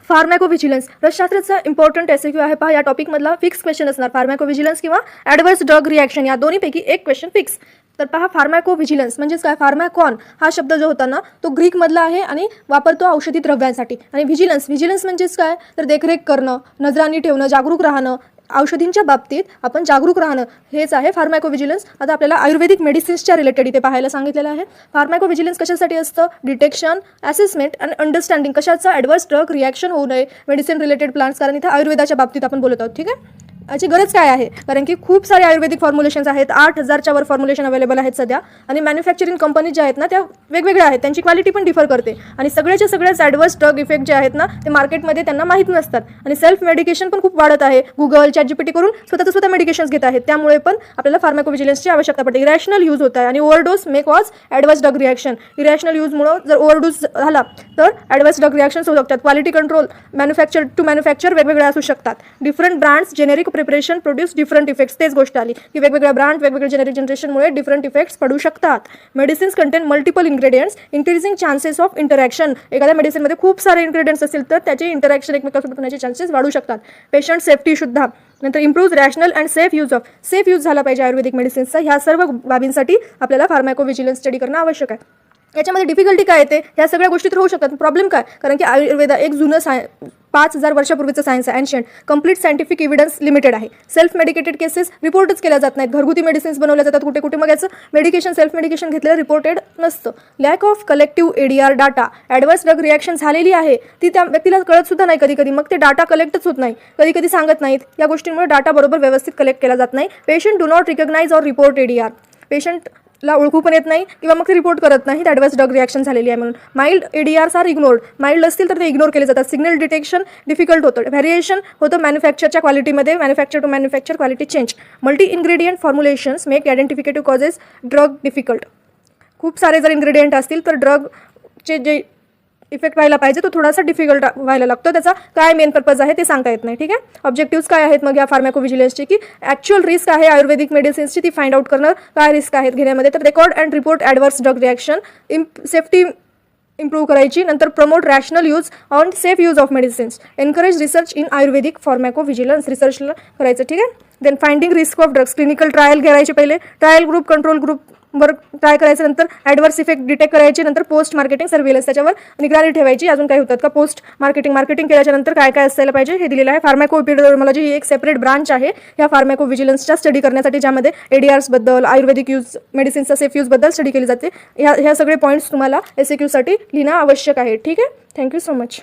फार्मॅकोव्हिजिलन्स रसशास्त्राचा important SQ आहे पहा. या टॉपिकमधला फिक्स क्वेश्चन असणार. फार्मॅकोव्हिजिलन्स किंवा ॲडव्हर्स ड्रग रिॲक्शन या दोन्हीपैकी एक क्वेश्चन फिक्स. तर पहा, फार्मॅकोव्हिजिलन्स म्हणजेच काय. फार्मॅकॉन हा शब्द जो होता ना तो ग्रीकमधला आहे आणि वापरतो औषधी द्रव्यांसाठी. आणि व्हिजिलन्स म्हणजेच काय तर देखरेख करणं, नजराणी ठेवणं, जागरूक राहणं, औषधींच्या बाबतीत आपण जागरूक राहणं हेच आहे फार्मॅकोव्हिजिलन्स. आता आपल्याला आयुर्वेदिक मेडिसिन्सच्या रिलेटेड इथे पाहायला सांगितलेलं आहे. फार्मॅकोव्हिजिलन्स कशासाठी असतं. डिटेक्शन, असेसमेंट आणि अंडरस्टँडिंग कशाचा ॲडव्हर्स ड्रग रिॲक्शन होऊ नये मेडिसिन रिलेटेड प्लांट्स. कारण इथे आयुर्वेदाच्या बाबतीत आपण बोलत आहोत. ठीक आहे. याची गरज काय आहे कारण की खूप सारे आयुर्वेदिक फॉर्म्युलेशन्स आहेत. 8,000च्या वर फॉर्म्युलेशन अवेलेबल आहेत सध्या. आणि मॅन्युफॅक्चरिंग कंपनी ज्या आहेत ना त्या वेगवेगळ्या आहेत. त्यांची क्वालिटी पण डिफर करते. आणि सगळ्याच्या सगळ्याच ॲडव्हर्स ड्रग इफेक्ट जे आहेत ना ते मार्केटमध्ये त्यांना माहीत नसतात. आणि सेल्फ मेडिकेशन पण खूप वाढत आहे. गुगल, ChatGPT करून स्वतः मेडिकेशन्स घेत आहेत. त्यामुळे पण आपल्याला फार्मॅकोव्हिजिलन्सची आवश्यकता पडते. इरॅशनल यूज होत आहे आणि overdose may cause adverse drug reaction. Irrational यूजमुळं जर ओव्हरडोस झाला तर ॲडव्हर्स ड्रग रिॲक्शन्स होऊ शकतात. क्वालिटी कंट्रोल मॅन्युफॅक्चर वेगवेगळे असू शकतात. Different brands generic preparation produce different effects. तेच गोष्ट आली की वेगवेगळ्या ब्रँड वेगवेगळ्या जेनेरिक जनरेशनमुळे डिफरंट इफेक्ट्स पडू शकतात. Medicines content multiple ingredients increasing chances of interaction. एखाद्या मेडिसिनमध्ये खूप सारे इन्ग्रेडियंट्स असतील तर त्याचे इंटरॅक्शन एकमेकांसोबत होण्याचे चान्सेस वाढू शकतात. पेशंट सेफ्टी सुद्धा. नंतर improve rational and safe use झाला पाहिजे आयुर्वेदिक मेडिसिन्सचा. ह्या सर्व बाबींसाठी आपल्याला फार्मॅकोव्हिजिलन्स स्टडी करणं आवश्यक आहे. याच्यामध्ये डिफिकल्टी काय येते ह्या सगळ्या गोष्टी तर होऊ शकतात. प्रॉब्लेम काय कारण की आयुर्वेदा एक जुनं 5,000 वर्षापूर्वीचं सायन्स आहे. Ancient complete scientific evidence limited आहे. सेल्फ मेडिकेटेड केसेस रिपोर्टच केल्या जात नाहीत. घरगुती मेडिसिन्स बनवल्या जातात कुठे कुठे. मग याचं सेल्फ मेडिकेशन घेतलेलं रिपोर्टेड नसतं. Lack of collective ADR data. Adverse drug reaction झालेली आहे ती त्या व्यक्तीला कळत सुद्धा नाही कधी. मग ते डाटा कलेक्टच होत नाही. कधी सांगत नाहीत. या गोष्टींमुळे डाटा बरोबर व्यवस्थित कलेक्ट केला जात नाही. Patient do not recognise or report ADR. पेशंटला ओळखू पण येत नाही किंवा मग ते रिपोर्ट करत नाही ॲडव्हर्स ड्रग रिॲक्शन झालेली आहे म्हणून. Mild ADRs are ignored. Mild असतील तर ते इग्नोर केले जातात. सिग्नल डिटेक्शन डिफिकल्ट होतं. व्हेरिएशन होतं मॅन्युफॅक्चरच्या क्वालिटीमध्ये. Manufacture to manufacture quality change. Multi ingredient formulations make identification causes drug difficult. खूप सारे जर इन्ग्रेडियंट असतील तर ड्रगचे जे इफेक्ट व्हायला पाहिजे तो थोडासा डिफिकल्ट व्हायला लागतो. त्याचा काय मेन पर्पज आहे ते सांगता येत नाही. ठीक आहे. ऑब्जेक्टिव्स काय आहेत मग या फार्मॅकोव्हिजिलन्सची की ॲक्च्युअल रिस्क आहे आयुर्वेदिक मेडिसिन्सची ती फाइंड आउट करणं. काय रिस्क आहेत घेण्यामध्ये तर record and report adverse drug reaction. Safety improve करायची. नंतर promote rational use on safe use of medicines. Encourage research in ayurvedic pharmacovigilance. रिसर्चला करायचं. ठीक आहे. Then finding risk of drugs. Clinical trial करायचे पहिले. ट्रायल ग्रुप कंट्रोल ग्रुप वर try करायचं. नंतर ॲडव्हर्स इफेक्ट डिटेक्ट करायची. नंतर पोस्ट मार्केटिंग सर्व्हिलन्स त्याच्यावर निगराणी ठेवायची. अजून काय होतात का पोस्ट मार्केटिंग केल्याच्या नंतर काय असायला पाहिजे हे दिलेलं आहे. फार्मॅकोएपिडेमियोलॉजी ही एक सेपरेट ब्रांच आहे ह्या फार्मॅकोव्हिजिलन्सच्या स्टडी करण्यासाठी ज्यामध्ये ADRs बद्दल आयुर्वेदिक यूज मेडिसिन्सचा सेफ यूजबद्दल स्टडी केली जाते. ह्या सगळे पॉईंट्स तुम्हाला SAQ साठी लिहिणं आवश्यक आहे. ठीक आहे. Thank you so much.